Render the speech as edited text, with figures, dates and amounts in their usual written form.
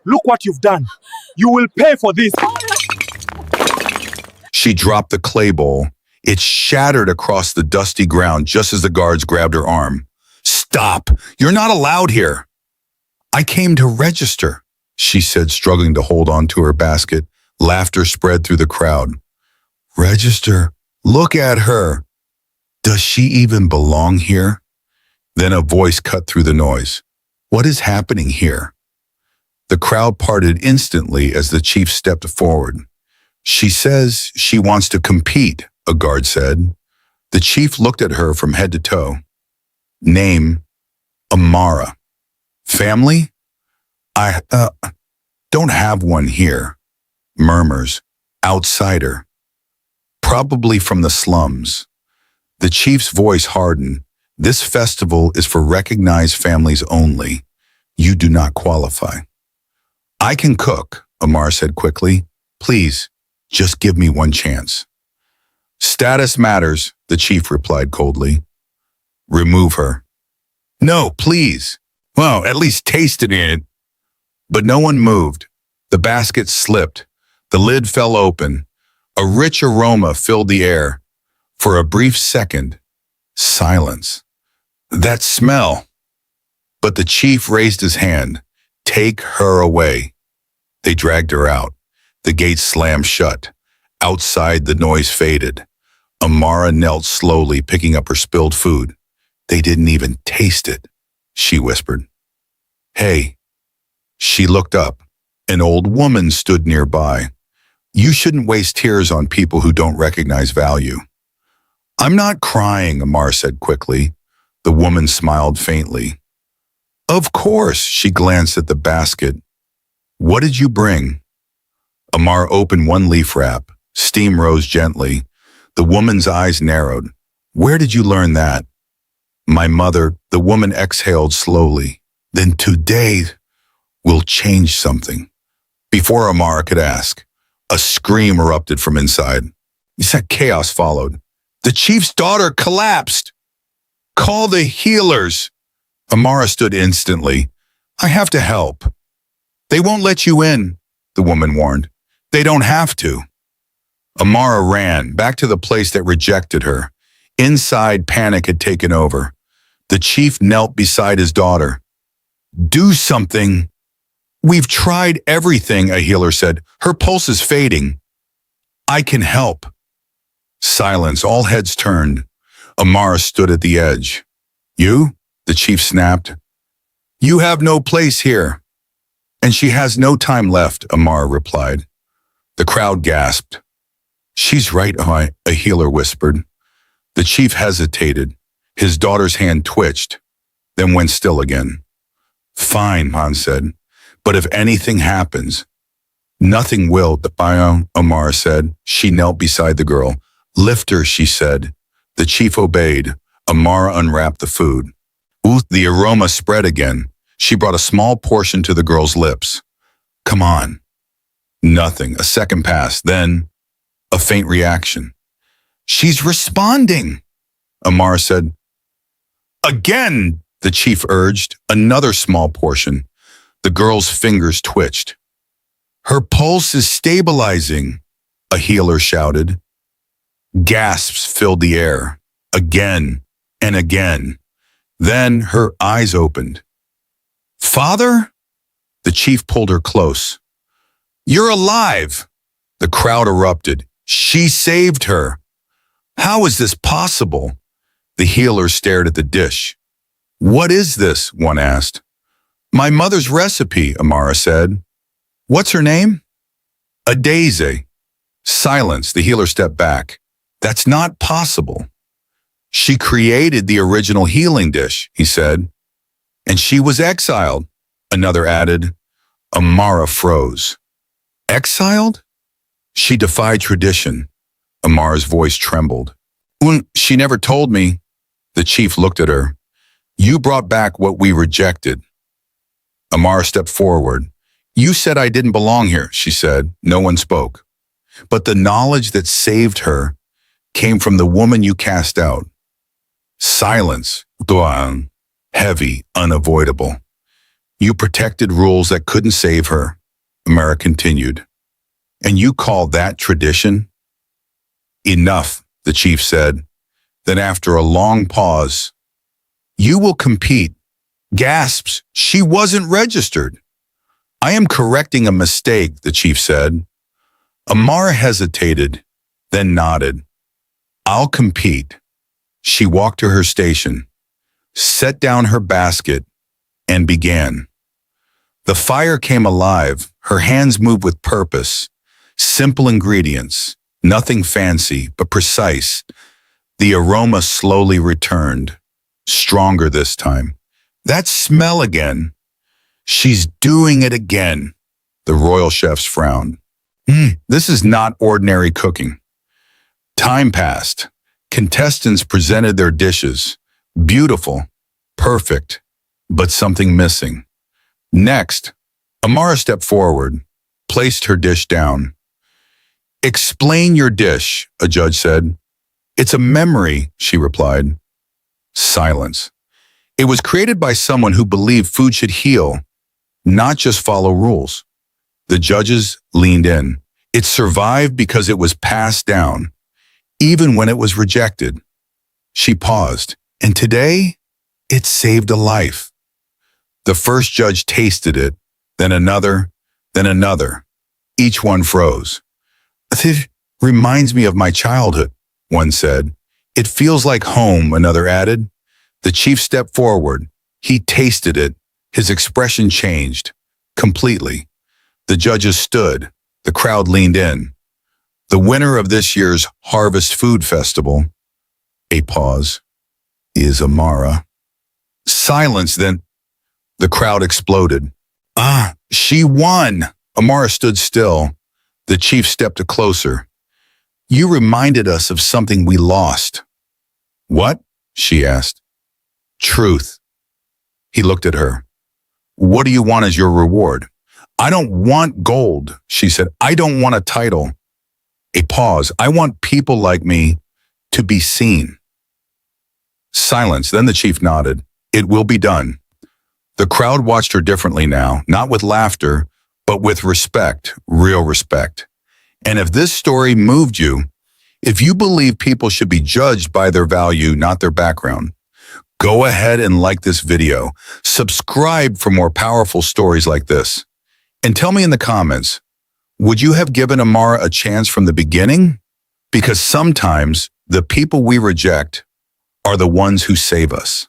Look what you've done. You will pay for this. She dropped the clay bowl. It shattered across the dusty ground just as the guards grabbed her arm. Stop! You're not allowed here. I came to register, she said, struggling to hold on to her basket. Laughter spread through the crowd. Register? Look at her. Does she even belong here? Then a voice cut through the noise. What is happening here? The crowd parted instantly as the chief stepped forward. She says she wants to compete, a guard said. The chief looked at her from head to toe. Name, Amara. Family? I don't have one here. Murmurs. Outsider. Probably from the slums. The chief's voice hardened. This festival is for recognized families only. You do not qualify. I can cook, Amara said quickly. Please, just give me one chance. Status matters, the chief replied coldly. Remove her. No, please. Well, at least taste it. But no one moved. The basket slipped. The lid fell open. A rich aroma filled the air. For a brief second, silence. That smell. But the chief raised his hand. Take her away. They dragged her out. The gate slammed shut. Outside, the noise faded. Amara knelt slowly, picking up her spilled food. They didn't even taste it, she whispered. Hey. She looked up. An old woman stood nearby. You shouldn't waste tears on people who don't recognize value. I'm not crying, Amara said quickly. The woman smiled faintly. Of course, she glanced at the basket. What did you bring? Amara opened one leaf wrap. Steam rose gently. The woman's eyes narrowed. Where did you learn that? My mother, the woman exhaled slowly. Then today will change something. Before Amara could ask, a scream erupted from inside. Chaos followed. The chief's daughter collapsed. Call the healers. Amara stood instantly. I have to help. They won't let you in, the woman warned. They don't have to. Amara ran back to the place that rejected her. Inside, panic had taken over. The chief knelt beside his daughter. Do something. We've tried everything, a healer said. Her pulse is fading. I can help. Silence, all heads turned. Amara stood at the edge. You? The chief snapped. You have no place here. And she has no time left, Amara replied. The crowd gasped. She's right, a healer whispered. The chief hesitated. His daughter's hand twitched, then went still again. Fine, Han said. But if anything happens, nothing will, Amara said. She knelt beside the girl. Lift her, she said. The chief obeyed. Amara unwrapped the food. The aroma spread again. She brought a small portion to the girl's lips. Come on. Nothing. A second passed. Then, a faint reaction. She's responding, Amara said. Again, the chief urged. Another small portion. The girl's fingers twitched. Her pulse is stabilizing, a healer shouted. Gasps filled the air. Again and again. Then her eyes opened. Father? The chief pulled her close. You're alive! The crowd erupted. She saved her. How is this possible? The healer stared at the dish. What is this? One asked. My mother's recipe, Amara said. What's her name? Adeze. Silence. The healer stepped back. That's not possible. She created the original healing dish, he said. And she was exiled, another added. Amara froze. Exiled? She defied tradition. Amara's voice trembled. She never told me. The chief looked at her. You brought back what we rejected. Amara stepped forward. You said I didn't belong here, she said. No one spoke. But the knowledge that saved her came from the woman you cast out. Silence, heavy, unavoidable. You protected rules that couldn't save her, Amara continued. And you call that tradition? Enough, the chief said. Then after a long pause, you will compete. Gasps, she wasn't registered. I am correcting a mistake, the chief said. Amara hesitated, then nodded. I'll compete. She walked to her station, set down her basket, and began. The fire came alive, her hands moved with purpose. Simple ingredients, nothing fancy, but precise. The aroma slowly returned, stronger this time. That smell again. She's doing it again, the royal chefs frowned. This is not ordinary cooking. Time passed. Contestants presented their dishes. Beautiful, perfect, but something missing. Next, Amara stepped forward, placed her dish down. Explain your dish, a judge said. It's a memory, she replied. Silence. It was created by someone who believed food should heal, not just follow rules. The judges leaned in. It survived because it was passed down, even when it was rejected. She paused, and today, it saved a life. The first judge tasted it, then another, then another. Each one froze. It reminds me of my childhood, one said. It feels like home, another added. The chief stepped forward. He tasted it. His expression changed. Completely. The judges stood. The crowd leaned in. The winner of this year's Harvest Food Festival, a pause, is Amara. Silence, then the crowd exploded. She won! Amara stood still. The chief stepped closer. You reminded us of something we lost. What? She asked. Truth. He looked at her. What do you want as your reward? I don't want gold, she said. I don't want a title. A pause. I want people like me to be seen. Silence. Then the chief nodded. It will be done. The crowd watched her differently now, not with laughter, but with respect, real respect. And if this story moved you, if you believe people should be judged by their value, not their background, go ahead and like this video. Subscribe for more powerful stories like this. And tell me in the comments, would you have given Amara a chance from the beginning? Because sometimes the people we reject are the ones who save us.